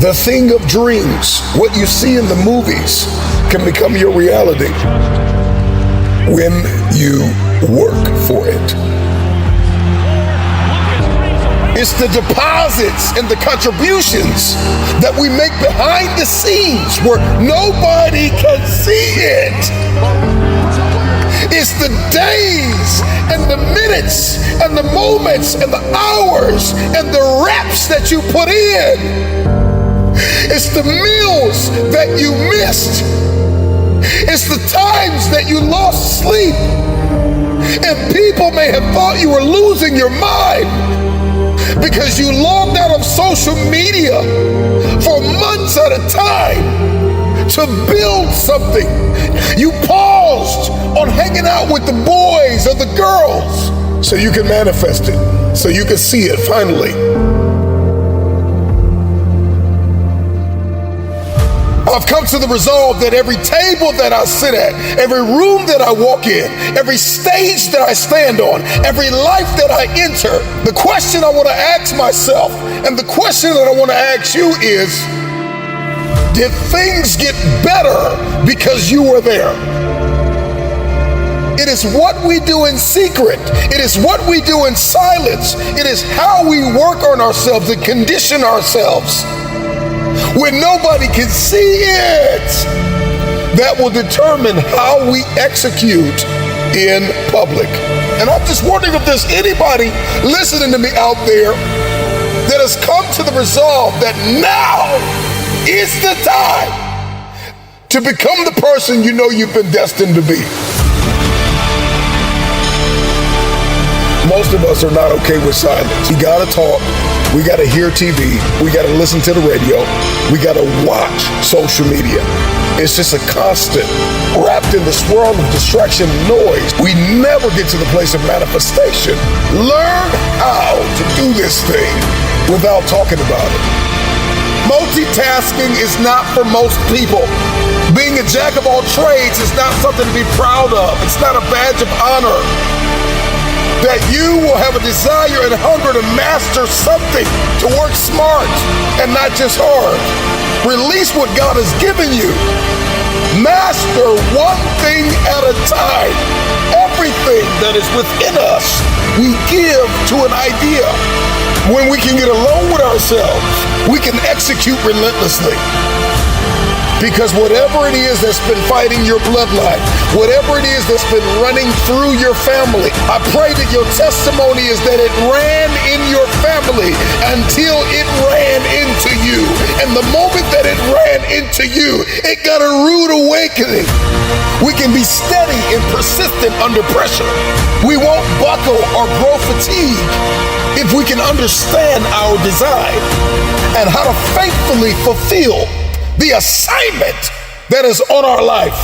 The thing of dreams, what you see in the movies, can become your reality when you work for it. It's the deposits and the contributions that we make behind the scenes where nobody can see it. It's the days and the minutes and the moments and the hours and the reps that you put in. It's the meals that you missed. It's the times that you lost sleep. And people may have thought you were losing your mind because you logged out of social media for months at a time to build something. You paused on hanging out with the boys or the girls so you can manifest it, so you can see it finally. I've come to the resolve that every table that I sit at, every room that I walk in, every stage that I stand on, every life that I enter, the question I want to ask myself and the question that I want to ask you is, did things get better because you were there? It is what we do in secret. It is what we do in silence. It is how we work on ourselves and condition ourselves when nobody can see it, that will determine how we execute in public. And I'm just wondering if there's anybody listening to me out there that has come to the resolve that now is the time to become the person you know you've been destined to be. Most of us are not okay with silence. We gotta talk. We gotta hear TV. We gotta listen to the radio. We gotta watch social media. It's just a constant, wrapped in the swirl of distraction and noise. We never get to the place of manifestation. Learn how to do this thing without talking about it. Multitasking is not for most people. Being a jack of all trades is not something to be proud of. It's not a badge of honor. That you will have a desire and hunger to master something, to work smart and not just hard. Release what God has given you. Master one thing at a time. Everything that is within us, we give to an idea. When we can get alone with ourselves, we can execute relentlessly. Because whatever it is that's been fighting your bloodline, whatever it is that's been running through your family, I pray that your testimony is that it ran in your family until it ran into you. And the moment that it ran into you, it got a rude awakening. We can be steady and persistent under pressure. We won't buckle or grow fatigue if we can understand our design and how to faithfully fulfill the assignment that is on our life.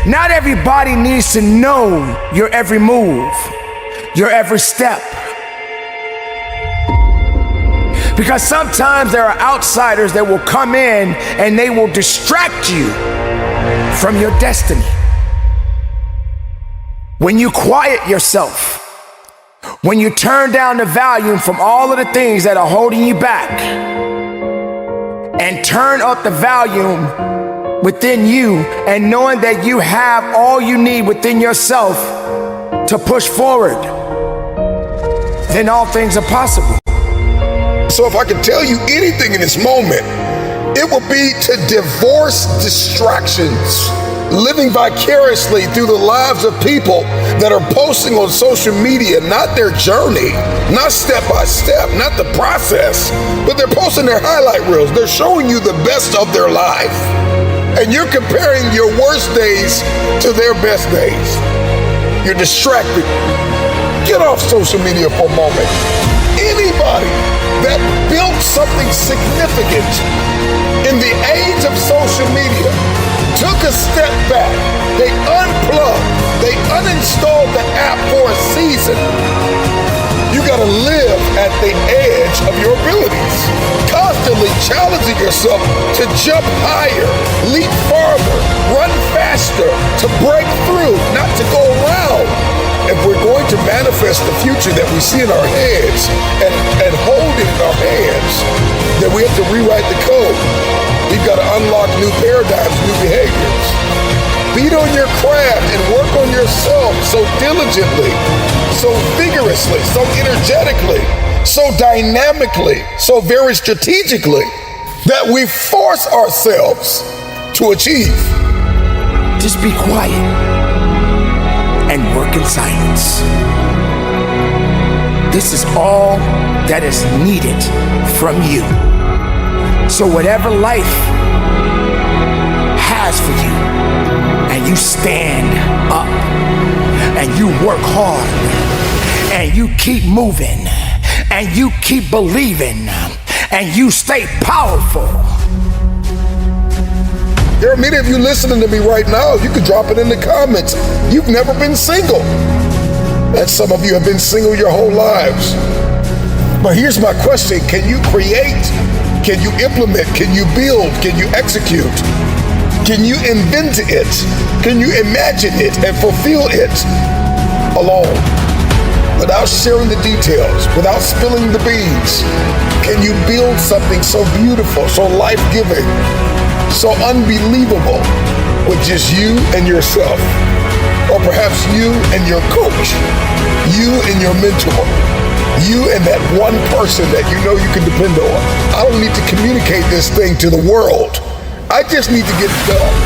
Not everybody needs to know your every move, your every step. Because sometimes there are outsiders that will come in and they will distract you from your destiny. When you quiet yourself, when you turn down the volume from all of the things that are holding you back and turn up the volume within you, and knowing that you have all you need within yourself to push forward, then all things are possible. So if I could tell you anything in this moment, it would be to divorce distractions. Living vicariously through the lives of people that are posting on social media, not their journey, not step by step, not the process, but they're posting their highlight reels. They're showing you the best of their life. And you're comparing your worst days to their best days. You're distracted. Get off social media for a moment. Anybody that built something significant in the age of social media took a step back, they unplugged, they uninstalled the app for a season. You gotta live at the edge of your abilities, constantly challenging yourself to jump higher, leap farther, run faster, to break through, not to go around. if we're going to manifest the future that we see in our heads and hold it in our hands, then we have to rewrite the code. We've got to unlock new paradigms, new behaviors. Beat on your craft and work on yourself so diligently, so vigorously, so energetically, so dynamically, so very strategically that we force ourselves to achieve. Just be quiet and work in silence. This is all that is needed from you. So whatever life has for you, and you stand up, and you work hard, and you keep moving, and you keep believing, and you stay powerful. There are many of you listening to me right now. You can drop it in the comments. You've never been single. And some of you have been single your whole lives. But here's my question. Can you create? Can you implement? Can you build? Can you execute? Can you invent it? Can you imagine it and fulfill it alone? Without sharing the details, without spilling the beans? Can you build something so beautiful, so life-giving, so unbelievable with just you and yourself? Or perhaps you and your coach, you and your mentor, you and that one person that you know you can depend on. I don't need to communicate this thing to the world. I just need to get it done.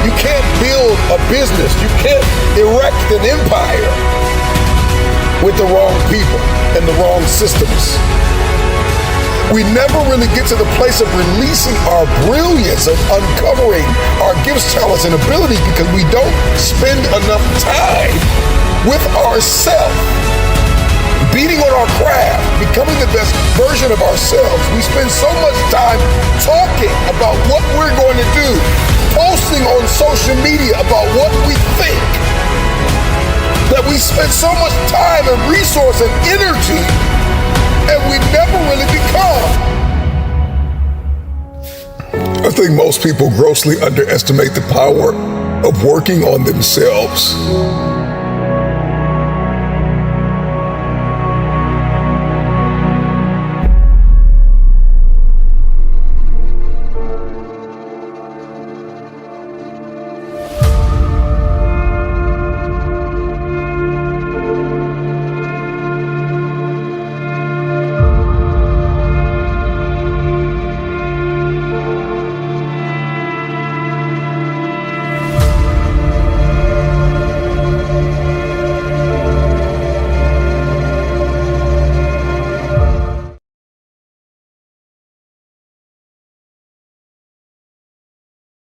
You can't build a business, you can't erect an empire with the wrong people and the wrong systems. We never really get to the place of releasing our brilliance, of uncovering our gifts, talents, and abilities because we don't spend enough time with ourselves, beating on our craft, becoming the best version of ourselves. We spend so much time talking about what we're going to do, posting on social media about what we think, that we spend so much time and resource and energy and we never really become. I think most people grossly underestimate the power of working on themselves.